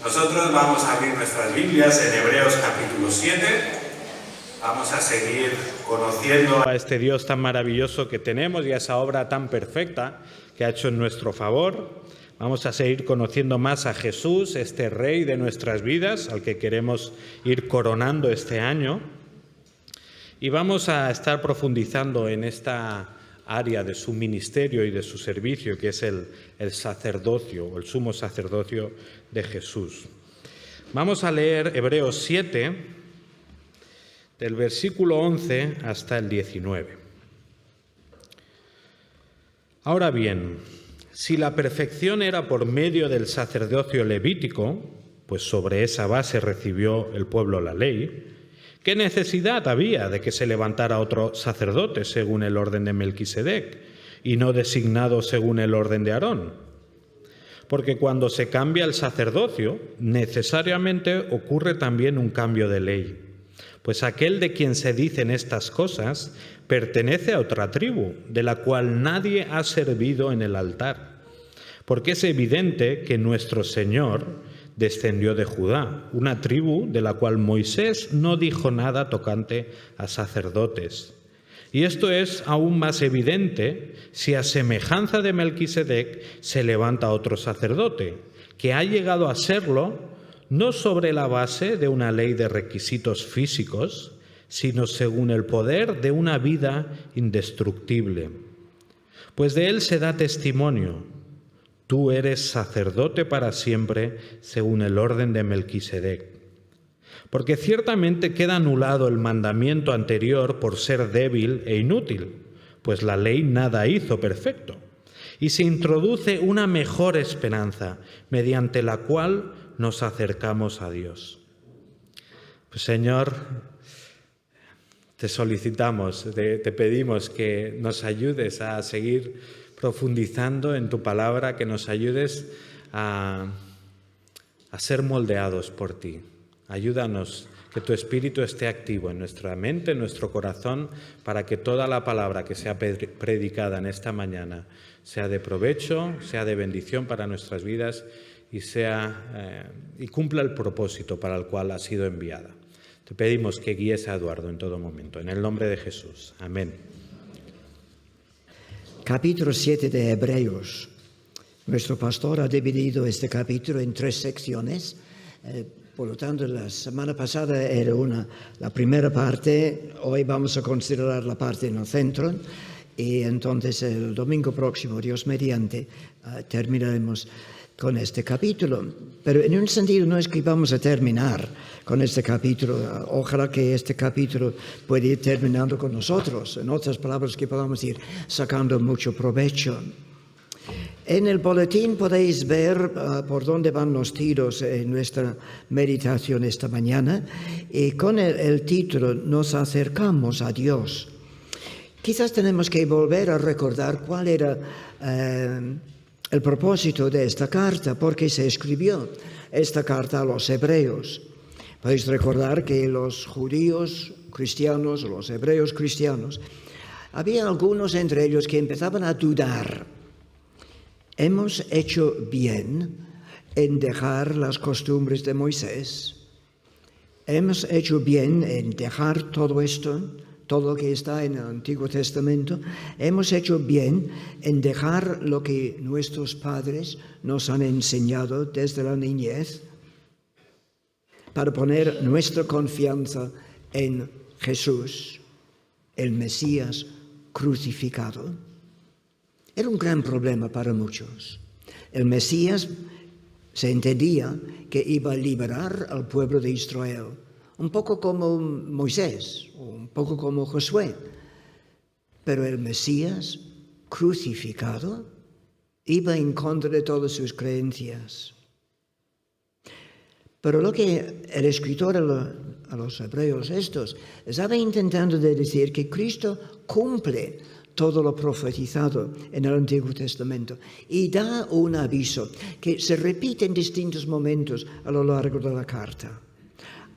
Nosotros vamos a abrir nuestras Biblias en Hebreos capítulo 7. Vamos a seguir conociendo a este Dios tan maravilloso que tenemos y a esa obra tan perfecta que ha hecho en nuestro favor. Vamos a seguir conociendo más a Jesús, este Rey de nuestras vidas, al que queremos ir coronando este año. Y vamos a estar profundizando en esta área de su ministerio y de su servicio, que es el sacerdocio, o el sumo sacerdocio de Jesús. Vamos a leer Hebreos 7, del versículo 11 hasta el 19. Ahora bien, si la perfección era por medio del sacerdocio levítico, pues sobre esa base recibió el pueblo la ley, ¿qué necesidad había de que se levantara otro sacerdote según el orden de Melquisedec y no designado según el orden de Aarón? Porque cuando se cambia el sacerdocio, necesariamente ocurre también un cambio de ley. Pues aquel de quien se dicen estas cosas pertenece a otra tribu, de la cual nadie ha servido en el altar. Porque es evidente que nuestro Señor descendió de Judá, una tribu de la cual Moisés no dijo nada tocante a sacerdotes. Y esto es aún más evidente si a semejanza de Melquisedec se levanta otro sacerdote, que ha llegado a serlo no sobre la base de una ley de requisitos físicos, sino según el poder de una vida indestructible. Pues de él se da testimonio: tú eres sacerdote para siempre, según el orden de Melquisedec. Porque ciertamente queda anulado el mandamiento anterior por ser débil e inútil, pues la ley nada hizo perfecto. Y se introduce una mejor esperanza, mediante la cual nos acercamos a Dios. Pues, Señor, te solicitamos, te pedimos que nos ayudes a seguir profundizando en tu palabra, que nos ayudes a ser moldeados por ti. Ayúdanos, que tu Espíritu esté activo en nuestra mente, en nuestro corazón, para que toda la palabra que sea predicada en esta mañana sea de provecho, sea de bendición para nuestras vidas y cumpla el propósito para el cual ha sido enviada. Te pedimos que guíes a Eduardo en todo momento. En el nombre de Jesús. Amén. Capítulo 7 de Hebreos. Nuestro pastor ha dividido este capítulo en 3 secciones. Por lo tanto, la semana pasada era la primera parte. Hoy vamos a considerar la parte en el centro. Y entonces el domingo próximo, Dios mediante, terminaremos con este capítulo. Pero en un sentido no es que vamos a terminar con este capítulo. Ojalá que este capítulo pueda ir terminando con nosotros. En otras palabras, que podamos ir sacando mucho provecho. En el boletín podéis ver por dónde van los tiros en nuestra meditación esta mañana. Y con el título, Nos acercamos a Dios. Quizás tenemos que volver a recordar cuál era el propósito de esta carta, porque se escribió esta carta a los hebreos. Podéis recordar que los judíos cristianos, los hebreos cristianos, había algunos entre ellos que empezaban a dudar. ¿Hemos hecho bien en dejar las costumbres de Moisés? ¿Hemos hecho bien en dejar todo esto, todo lo que está en el Antiguo Testamento? ¿Hemos hecho bien en dejar lo que nuestros padres nos han enseñado desde la niñez para poner nuestra confianza en Jesús, el Mesías crucificado? Era un gran problema para muchos. El Mesías se entendía que iba a liberar al pueblo de Israel, un poco como Moisés, un poco como Josué. Pero el Mesías crucificado iba en contra de todas sus creencias. Pero lo que el escritor a los hebreos estos estaba intentando decir que Cristo cumple todo lo profetizado en el Antiguo Testamento y da un aviso que se repite en distintos momentos a lo largo de la carta.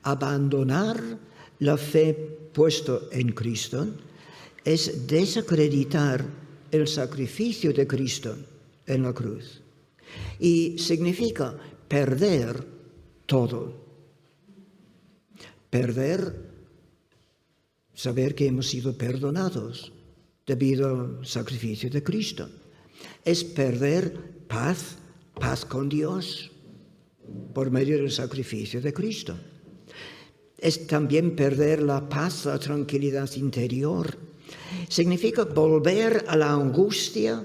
Abandonar la fe puesta en Cristo es desacreditar el sacrificio de Cristo en la cruz y significa perder todo. Perder, saber que hemos sido perdonados debido al sacrificio de Cristo. Es perder paz con Dios por medio del sacrificio de Cristo. Es también perder la paz, la tranquilidad interior. Significa volver a la angustia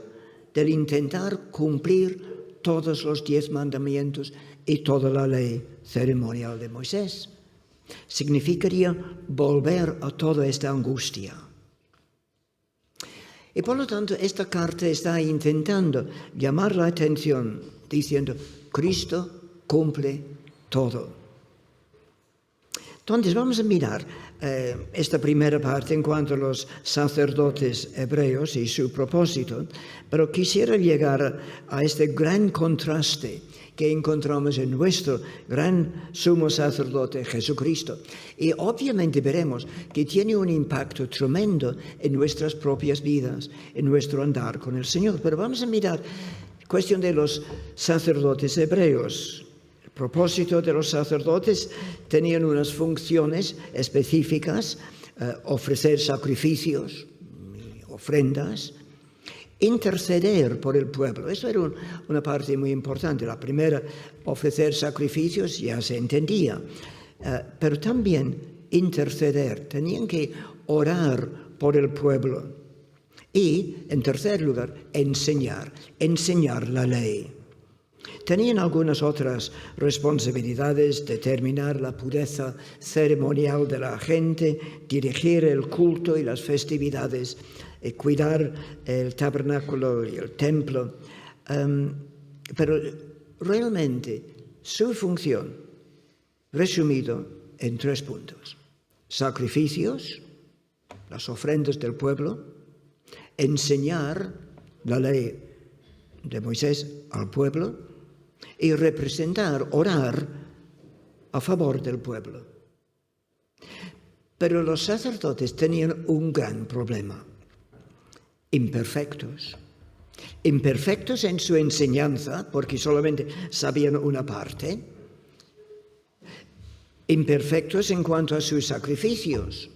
del intentar cumplir todos los 10 mandamientos y toda la ley ceremonial de Moisés. Significaría volver a toda esta angustia. Y por lo tanto, esta carta está intentando llamar la atención diciendo, Cristo cumple todo. Entonces vamos a mirar esta primera parte en cuanto a los sacerdotes hebreos y su propósito, pero quisiera llegar a este gran contraste que encontramos en nuestro gran sumo sacerdote Jesucristo. Y obviamente veremos que tiene un impacto tremendo en nuestras propias vidas, en nuestro andar con el Señor. Pero vamos a mirar la cuestión de los sacerdotes hebreos. El propósito de los sacerdotes tenían unas funciones específicas, ofrecer sacrificios, ofrendas, interceder por el pueblo. Eso era una parte muy importante. La primera, ofrecer sacrificios, ya se entendía. Pero también interceder. Tenían que orar por el pueblo. Y, en tercer lugar, enseñar la ley. Tenían algunas otras responsabilidades, determinar la pureza ceremonial de la gente, dirigir el culto y las festividades, cuidar el tabernáculo y el templo. Pero realmente su función, resumido en 3 puntos. Sacrificios, las ofrendas del pueblo, enseñar la ley de Moisés al pueblo y representar, orar a favor del pueblo. Pero los sacerdotes tenían un gran problema. Imperfectos en su enseñanza, porque solamente sabían una parte, imperfectos en cuanto a sus sacrificios,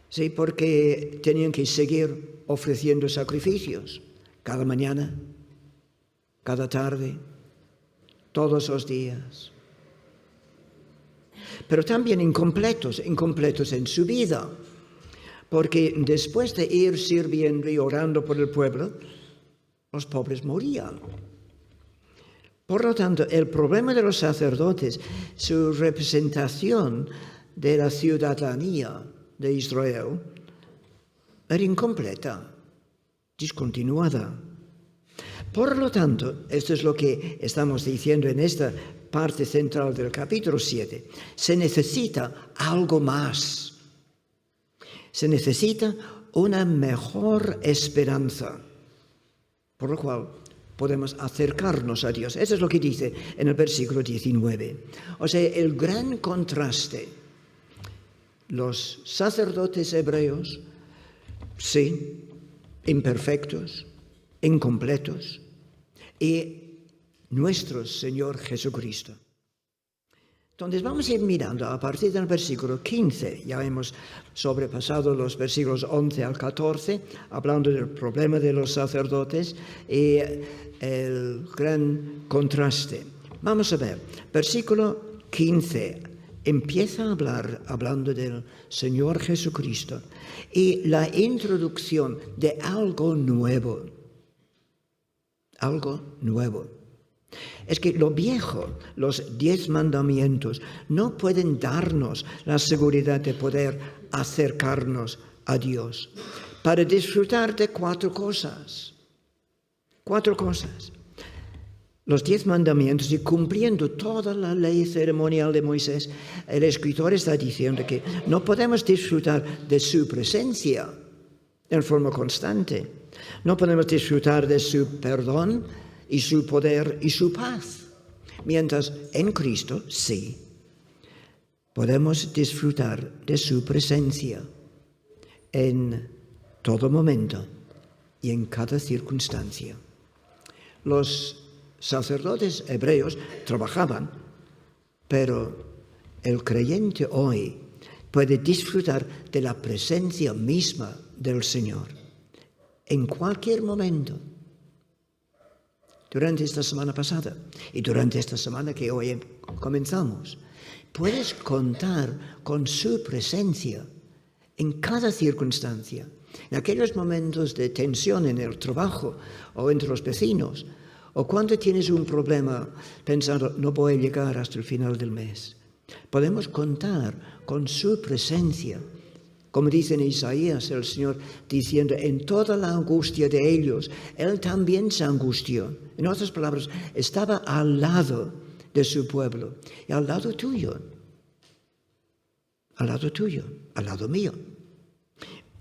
sí, porque tenían que seguir ofreciendo sacrificios cada mañana, cada tarde, todos los días. Pero también incompletos en su vida, porque después de ir sirviendo y orando por el pueblo, los pobres morían. Por lo tanto, el problema de los sacerdotes, su representación de la ciudadanía de Israel, era incompleta, discontinuada. Por lo tanto, esto es lo que estamos diciendo en esta parte central del capítulo 7, se necesita algo más. Se necesita una mejor esperanza, por lo cual podemos acercarnos a Dios. Eso es lo que dice en el versículo 19. O sea, el gran contraste. Los sacerdotes hebreos, sí, imperfectos, incompletos, y nuestro Señor Jesucristo. Entonces vamos a ir mirando a partir del versículo 15, ya hemos sobrepasado los versículos 11 al 14, hablando del problema de los sacerdotes y el gran contraste. Vamos a ver, versículo 15, empieza a hablar, hablando del Señor Jesucristo, y la introducción de algo nuevo. Algo nuevo. Es que lo viejo, los 10 mandamientos, no pueden darnos la seguridad de poder acercarnos a Dios para disfrutar de 4 cosas. 4 cosas. Los 10 mandamientos y cumpliendo toda la ley ceremonial de Moisés, el escritor está diciendo que no podemos disfrutar de su presencia en forma constante. No podemos disfrutar de su perdón y su poder y su paz. Mientras en Cristo, sí, podemos disfrutar de su presencia en todo momento y en cada circunstancia. Los sacerdotes hebreos trabajaban Pero el creyente hoy puede disfrutar de la presencia misma del Señor en cualquier momento. Durante esta semana pasada y durante esta semana que hoy comenzamos, puedes contar con su presencia en cada circunstancia. En aquellos momentos de tensión en el trabajo o entre los vecinos, o cuando tienes un problema pensando, no voy a llegar hasta el final del mes. Podemos contar con su presencia. Como dice en Isaías el Señor, diciendo, en toda la angustia de ellos, Él también se angustió. En otras palabras, estaba al lado de su pueblo y al lado tuyo, al lado mío.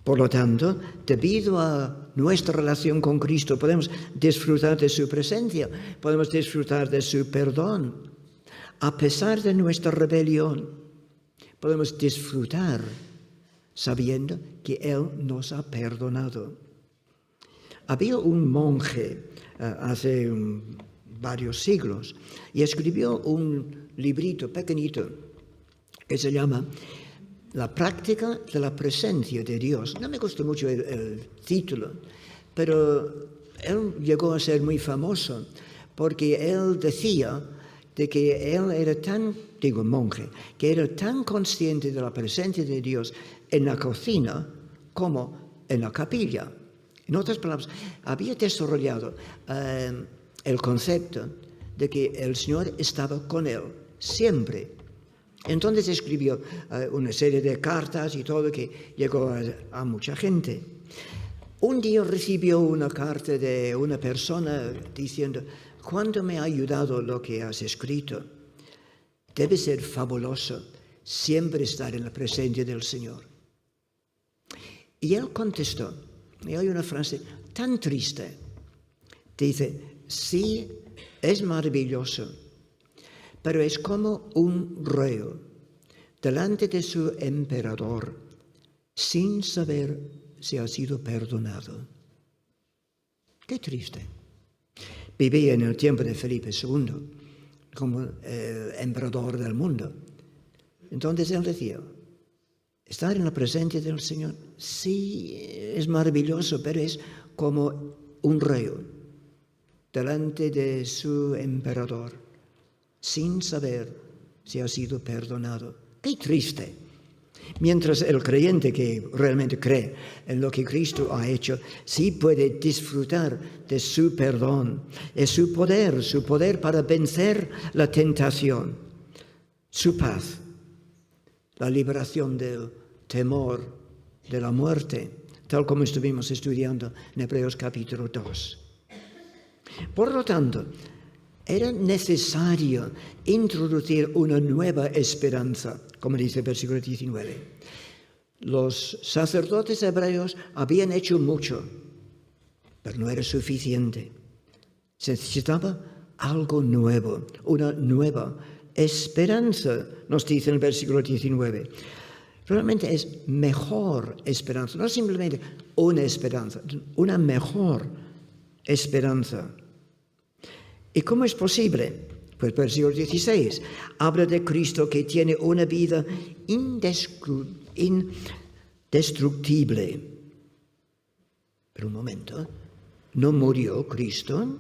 Por lo tanto, debido a nuestra relación con Cristo, podemos disfrutar de su presencia, podemos disfrutar de su perdón. A pesar de nuestra rebelión, podemos disfrutar sabiendo que Él nos ha perdonado. Había un monje hace varios siglos y escribió un librito pequeñito que se llama La práctica de la presencia de Dios. No me gustó mucho el título, pero él llegó a ser muy famoso porque él decía de que él era monje, que era tan consciente de la presencia de Dios en la cocina como en la capilla. En otras palabras, había desarrollado el concepto de que el Señor estaba con él siempre. Entonces escribió una serie de cartas y todo que llegó a mucha gente. Un día recibió una carta de una persona diciendo, ¿cuánto me ha ayudado lo que has escrito? Debe ser fabuloso siempre estar en la presencia del Señor. Y él contestó, y hay una frase tan triste, dice, sí, es maravilloso, pero es como un rey delante de su emperador sin saber si ha sido perdonado. Qué triste. Vivía en el tiempo de Felipe II como emperador del mundo. Entonces él decía, estar en la presencia del Señor, sí, es maravilloso, pero es como un rey delante de su emperador, sin saber si ha sido perdonado. ¡Qué triste! Mientras el creyente que realmente cree en lo que Cristo ha hecho, sí puede disfrutar de su perdón, de su poder para vencer la tentación, su paz, la liberación del temor de la muerte, tal como estuvimos estudiando en Hebreos capítulo 2. Por lo tanto, era necesario introducir una nueva esperanza, como dice el versículo 19. Los sacerdotes hebreos habían hecho mucho, pero no era suficiente. Se necesitaba algo nuevo, una nueva esperanza, nos dice en el versículo 19. Realmente es mejor esperanza, no simplemente una esperanza, una mejor esperanza. ¿Y cómo es posible? Pues versículo 16 habla de Cristo que tiene una vida indestructible. Pero un momento, ¿no murió Cristo?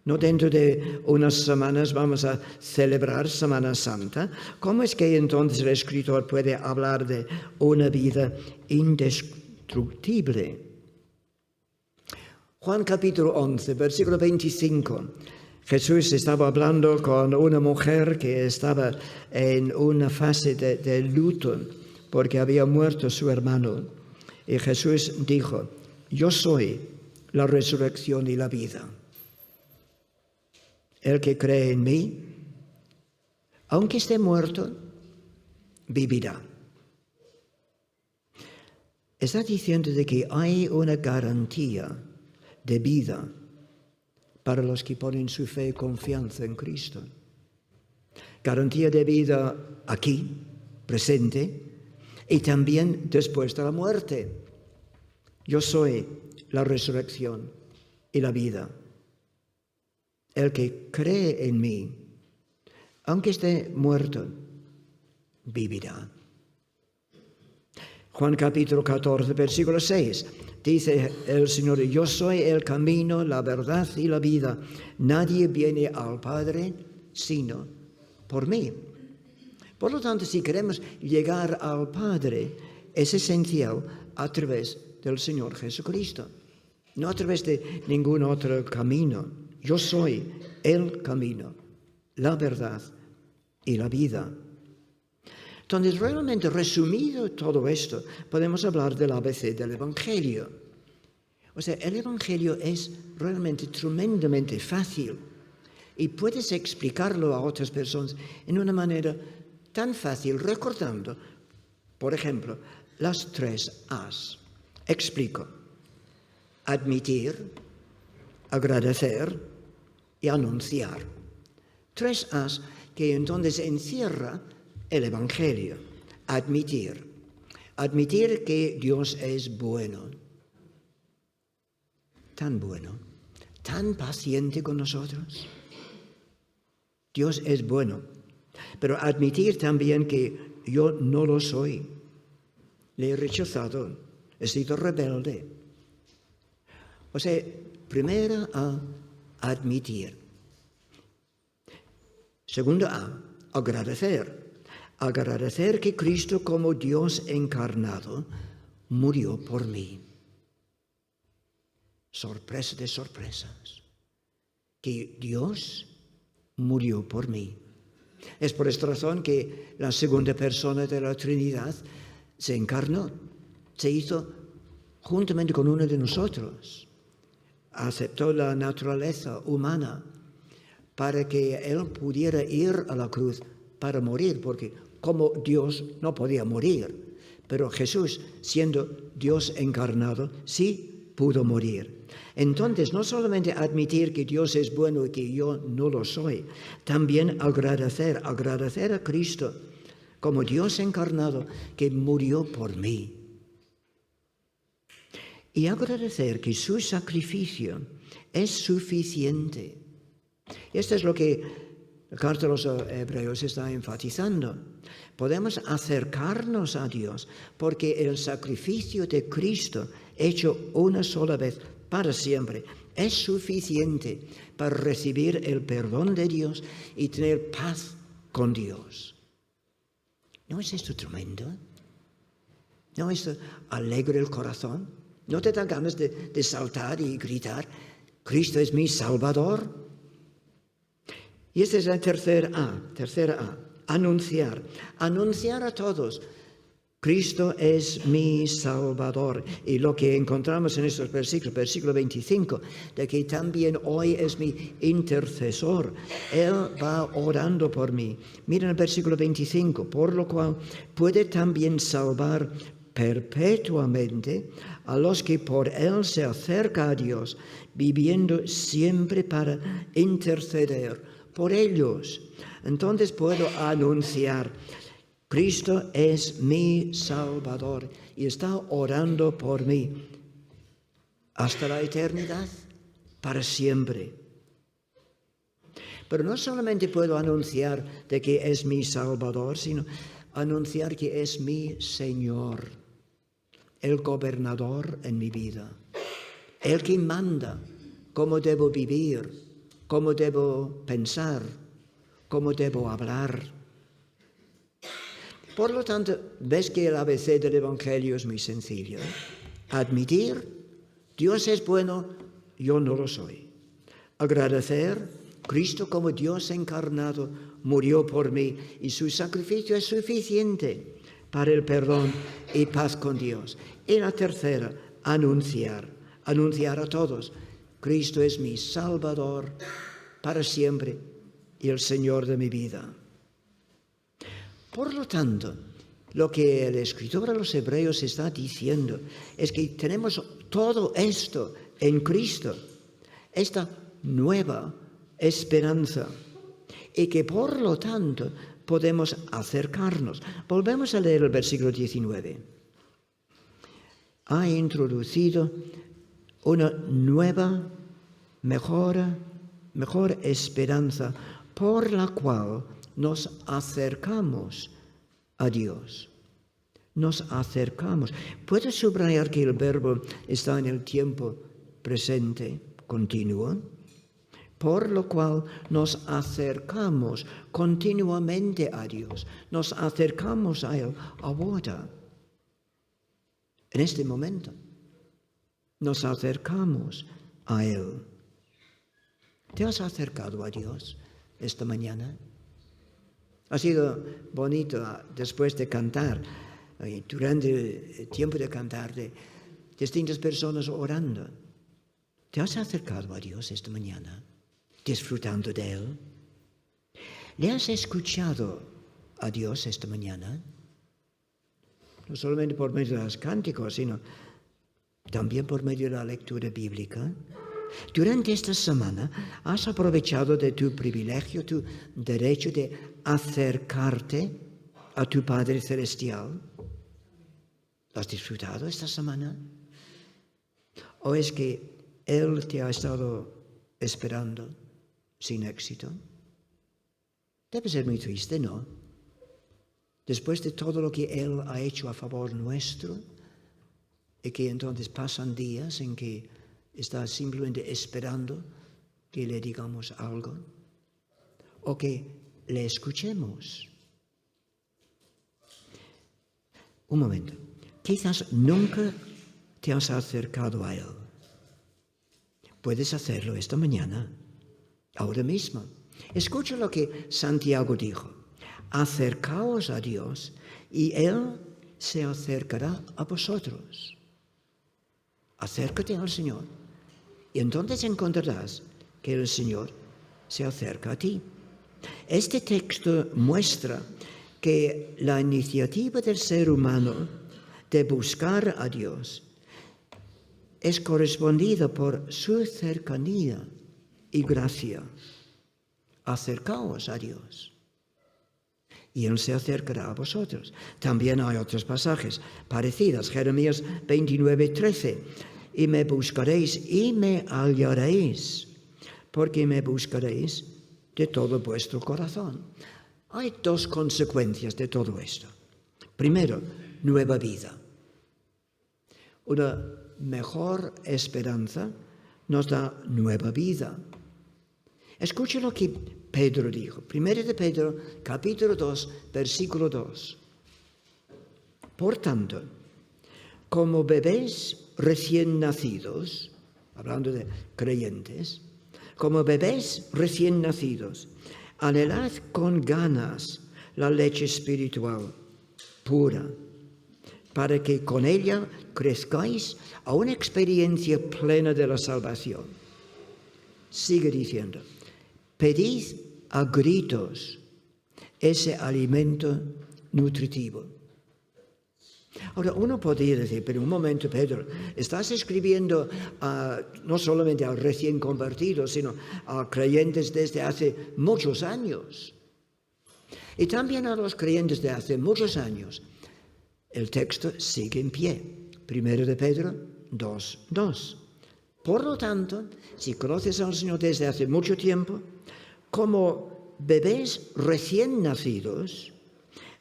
¿No dentro de unas semanas vamos a celebrar Semana Santa? ¿Cómo es que entonces el escritor puede hablar de una vida indestructible? Juan capítulo 11, versículo 25. Jesús estaba hablando con una mujer que estaba en una fase de luto porque había muerto su hermano. Y Jesús dijo, yo soy la resurrección y la vida. El que cree en mí, aunque esté muerto, vivirá. Está diciendo de que hay una garantía de vida para los que ponen su fe y confianza en Cristo. Garantía de vida aquí, presente, y también después de la muerte. Yo soy la resurrección y la vida. El que cree en mí, aunque esté muerto, vivirá. Juan capítulo 14, versículo 6, dice el Señor: yo soy el camino, la verdad y la vida. Nadie viene al Padre sino por mí. Por lo tanto, si queremos llegar al Padre, es esencial a través del Señor Jesucristo, no a través de ningún otro camino. Yo soy el camino, la verdad y la vida. Entonces, realmente resumido todo esto, podemos hablar del ABC del Evangelio. O sea, el Evangelio es realmente tremendamente fácil y puedes explicarlo a otras personas en una manera tan fácil, recordando, por ejemplo, las 3 A's. Explico: admitir, agradecer y anunciar. 3 A's que entonces encierra el Evangelio. Admitir. Admitir que Dios es bueno. Tan bueno, tan paciente con nosotros. Dios es bueno. Pero admitir también que yo no lo soy. Le he rechazado. He sido rebelde. O sea, primera A, admitir. Segunda A, agradecer. Agradecer que Cristo, como Dios encarnado, murió por mí. Sorpresa de sorpresas. Que Dios murió por mí. Es por esta razón que la segunda persona de la Trinidad se encarnó, se hizo juntamente con uno de nosotros. Aceptó la naturaleza humana para que Él pudiera ir a la cruz para morir, porque como Dios no podía morir, pero Jesús, siendo Dios encarnado, sí pudo morir. Entonces, no solamente admitir que Dios es bueno y que yo no lo soy, también agradecer a Cristo como Dios encarnado que murió por mí. Y agradecer que su sacrificio es suficiente. Esto es lo que la carta de los Hebreos está enfatizando. Podemos acercarnos a Dios porque el sacrificio de Cristo, hecho una sola vez para siempre, es suficiente para recibir el perdón de Dios y tener paz con Dios. ¿No es esto tremendo? ¿No es esto alegre el corazón? ¿No te dan ganas de saltar y gritar: Cristo es mi Salvador? Y esta es la tercera A, anunciar. Anunciar a todos: Cristo es mi Salvador. Y lo que encontramos en estos versículos, versículo 25, de que también hoy es mi intercesor. Él va orando por mí. Miren el versículo 25, por lo cual puede también salvar perpetuamente a los que por Él se acerca a Dios, viviendo siempre para interceder por ellos. Entonces puedo anunciar: Cristo es mi Salvador y está orando por mí hasta la eternidad, para siempre. Pero no solamente puedo anunciar de que es mi Salvador, sino anunciar que es mi Señor, el gobernador en mi vida, el que manda cómo debo vivir, cómo debo pensar, cómo debo hablar. Por lo tanto, ves que el ABC del Evangelio es muy sencillo. Admitir: Dios es bueno, yo no lo soy. Agradecer: Cristo como Dios encarnado murió por mí y su sacrificio es suficiente para el perdón y paz con Dios. Y la tercera, anunciar a todos: Cristo es mi Salvador para siempre y el Señor de mi vida. Por lo tanto, lo que el escritor a los Hebreos está diciendo es que tenemos todo esto en Cristo, esta nueva esperanza, y que por lo tanto podemos acercarnos. Volvemos a leer el versículo 19. Ha introducido una nueva, mejor esperanza, por la cual nos acercamos a Dios. Nos acercamos. ¿Puedo subrayar que el verbo está en el tiempo presente continuo? Por lo cual nos acercamos continuamente a Dios. Nos acercamos a Él ahora. En este momento. Nos acercamos a Él. ¿Te has acercado a Dios esta mañana? Ha sido bonito después de cantar, durante el tiempo de cantar, de distintas personas orando. ¿Te has acercado a Dios esta mañana, disfrutando de Él? ¿Le has escuchado a Dios esta mañana? No solamente por medio de los cánticos, sino también por medio de la lectura bíblica. Durante esta semana has aprovechado de tu privilegio, tu derecho de acercarte a tu Padre Celestial. ¿Lo has disfrutado esta semana? ¿O es que Él te ha estado esperando sin éxito? Debe ser muy triste, ¿no? Después de todo lo que Él ha hecho a favor nuestro, y que entonces pasan días en que está simplemente esperando que le digamos algo o que le escuchemos. Un momento. Quizás nunca te has acercado a Él. Puedes hacerlo esta mañana, ahora mismo. Escucha lo que Santiago dijo. Acercaos a Dios y Él se acercará a vosotros. Acércate al Señor. Y entonces encontrarás que el Señor se acerca a ti. Este texto muestra que la iniciativa del ser humano de buscar a Dios es correspondida por su cercanía y gracia. Acercaos a Dios y Él se acercará a vosotros. También hay otros pasajes parecidos. Jeremías 29:13. Y me buscaréis y me hallaréis, porque me buscaréis de todo vuestro corazón. Hay dos consecuencias de todo esto. Primero, nueva vida. Una mejor esperanza nos da nueva vida. Escucha lo que Pedro dijo. Primero de Pedro, capítulo 2, versículo 2. Por tanto, como bebés recién nacidos, hablando de creyentes, como bebés recién nacidos, anhelad con ganas la leche espiritual pura, para que con ella crezcáis a una experiencia plena de la salvación. Sigue diciendo, pedid a gritos ese alimento nutritivo. Ahora, uno podría decir, pero un momento, Pedro, estás escribiendo no solamente a recién convertidos, sino a creyentes desde hace muchos años. Y también a los creyentes de hace muchos años. El texto sigue en pie. Primero de Pedro 2:2. Por lo tanto, si conoces al Señor desde hace mucho tiempo, como bebés recién nacidos,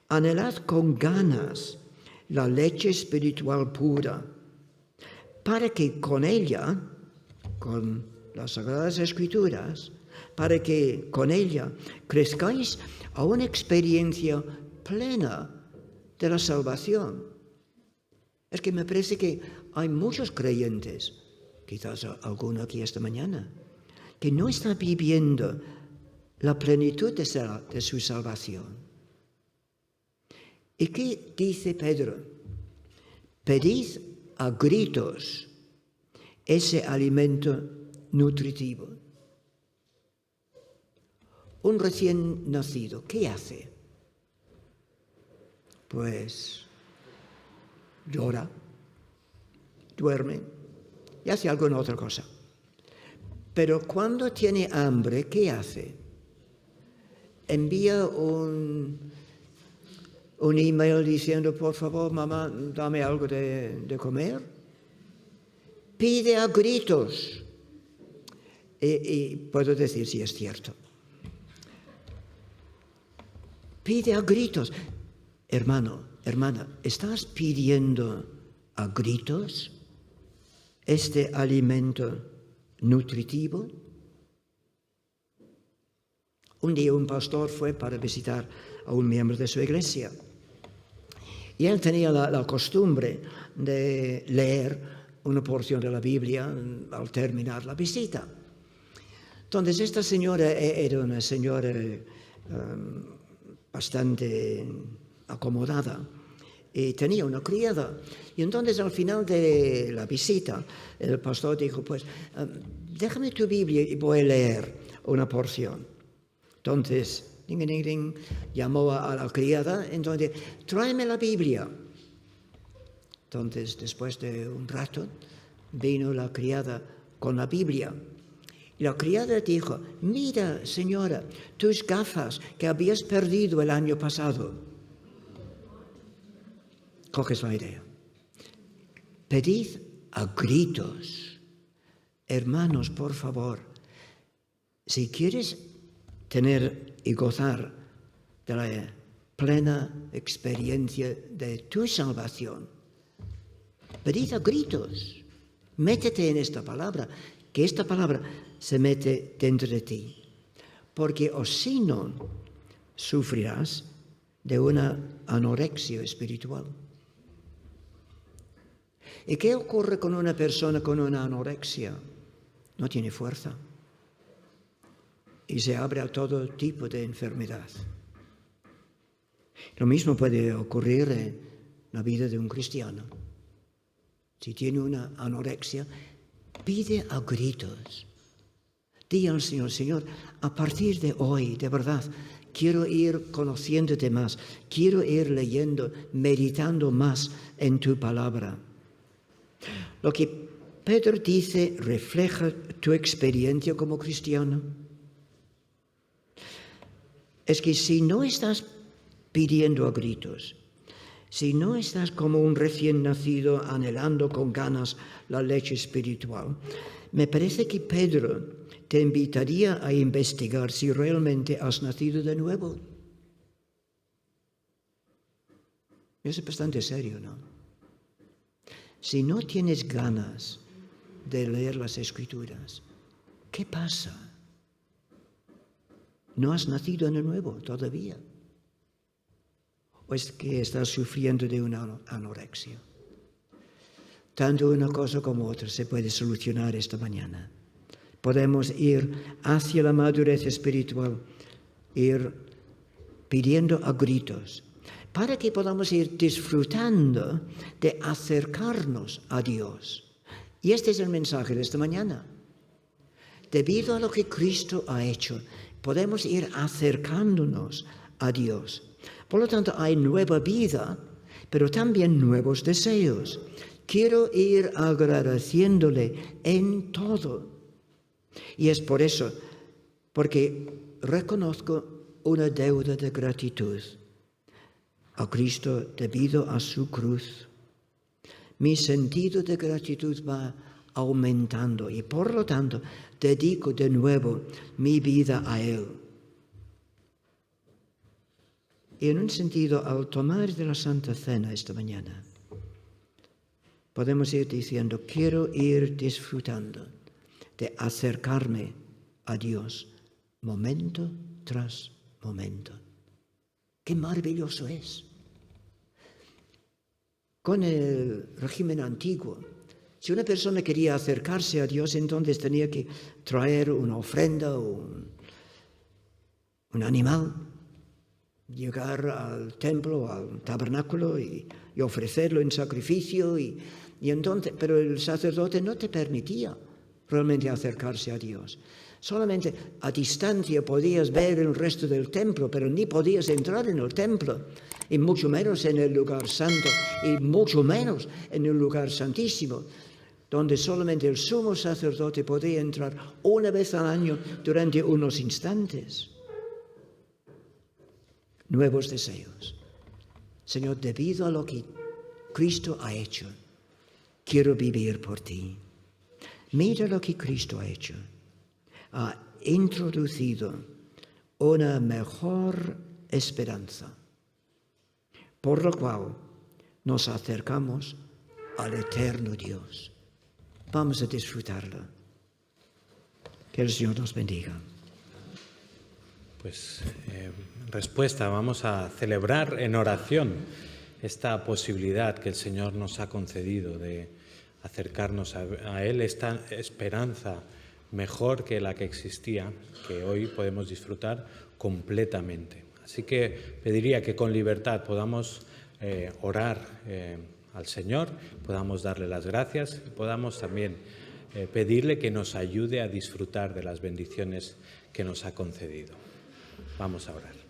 anhelad con ganas la leche espiritual pura, para que con ella, con las Sagradas Escrituras, para que con ella crezcáis a una experiencia plena de la salvación. Es que me parece que hay muchos creyentes, quizás alguno aquí esta mañana, que no está viviendo la plenitud de su salvación. ¿Y qué dice Pedro? Pedid a gritos ese alimento nutritivo. Un recién nacido, ¿qué hace? Pues llora, duerme y hace alguna otra cosa. Pero cuando tiene hambre, ¿qué hace? Envía un email diciendo, por favor, mamá, dame algo de comer. Pide a gritos. Y puedo decir si es cierto. Pide a gritos. Hermano, hermana, ¿estás pidiendo a gritos este alimento nutritivo? Un día un pastor fue para visitar a un miembro de su iglesia y él tenía la costumbre de leer una porción de la Biblia al terminar la visita. Entonces esta señora era una señora bastante acomodada y tenía una criada. Y entonces al final de la visita el pastor dijo, pues déjame tu Biblia y voy a leer una porción. Entonces, ding, ding, ding, llamó a la criada, entonces, tráeme la Biblia. Entonces, después de un rato, vino la criada con la Biblia. Y la criada dijo, mira, señora, tus gafas que habías perdido el año pasado. Coges la idea. Pedid a gritos. Hermanos, por favor, si quieres tener y gozar de la plena experiencia de tu salvación, pedid a gritos. Métete en esta palabra, que esta palabra se mete dentro de ti. Porque o si no, sufrirás de una anorexia espiritual. ¿Y qué ocurre con una persona con una anorexia? No tiene fuerza. Y se abre a todo tipo de enfermedad. Lo mismo puede ocurrir en la vida de un cristiano. Si tiene una anorexia, pide a gritos. Di al Señor, Señor, a partir de hoy, de verdad, quiero ir conociéndote más, quiero ir leyendo, meditando más en tu palabra. Lo que Pedro dice refleja tu experiencia como cristiano. Es que si no estás pidiendo a gritos, si no estás como un recién nacido anhelando con ganas la leche espiritual, me parece que Pedro te invitaría a investigar si realmente has nacido de nuevo. Eso es bastante serio, ¿no? Si no tienes ganas de leer las Escrituras, ¿qué pasa? ¿No has nacido de nuevo todavía? ¿O es que estás sufriendo de una anorexia? Tanto una cosa como otra se puede solucionar esta mañana. Podemos ir hacia la madurez espiritual, ir pidiendo a gritos, para que podamos ir disfrutando de acercarnos a Dios. Y este es el mensaje de esta mañana. Debido a lo que Cristo ha hecho, podemos ir acercándonos a Dios. Por lo tanto, hay nueva vida, pero también nuevos deseos. Quiero ir agradeciéndole en todo. Y es por eso, porque reconozco una deuda de gratitud a Cristo debido a su cruz. Mi sentido de gratitud va aumentando y por lo tanto dedico de nuevo mi vida a Él. Y en un sentido, al tomar de la Santa Cena esta mañana, podemos ir diciendo, quiero ir disfrutando de acercarme a Dios momento tras momento. ¡Qué maravilloso es! Con el régimen antiguo, si una persona quería acercarse a Dios, entonces tenía que traer una ofrenda o un animal, llegar al templo, al tabernáculo y ofrecerlo en sacrificio. Y entonces, pero el sacerdote no te permitía realmente acercarse a Dios. Solamente a distancia podías ver el resto del templo, pero ni podías entrar en el templo, y mucho menos en el lugar santo, y mucho menos en el lugar santísimo, donde solamente el sumo sacerdote podía entrar una vez al año durante unos instantes. Nuevos deseos. Señor, debido a lo que Cristo ha hecho, quiero vivir por ti. Mira lo que Cristo ha hecho. Ha introducido una mejor esperanza, por lo cual nos acercamos al eterno Dios. Vamos a disfrutarla. Que el Señor nos bendiga. Pues en respuesta, vamos a celebrar en oración esta posibilidad que el Señor nos ha concedido de acercarnos a Él, esta esperanza mejor que la que existía, que hoy podemos disfrutar completamente. Así que pediría que con libertad podamos orar al Señor, podamos darle las gracias y podamos también pedirle que nos ayude a disfrutar de las bendiciones que nos ha concedido. Vamos a orar.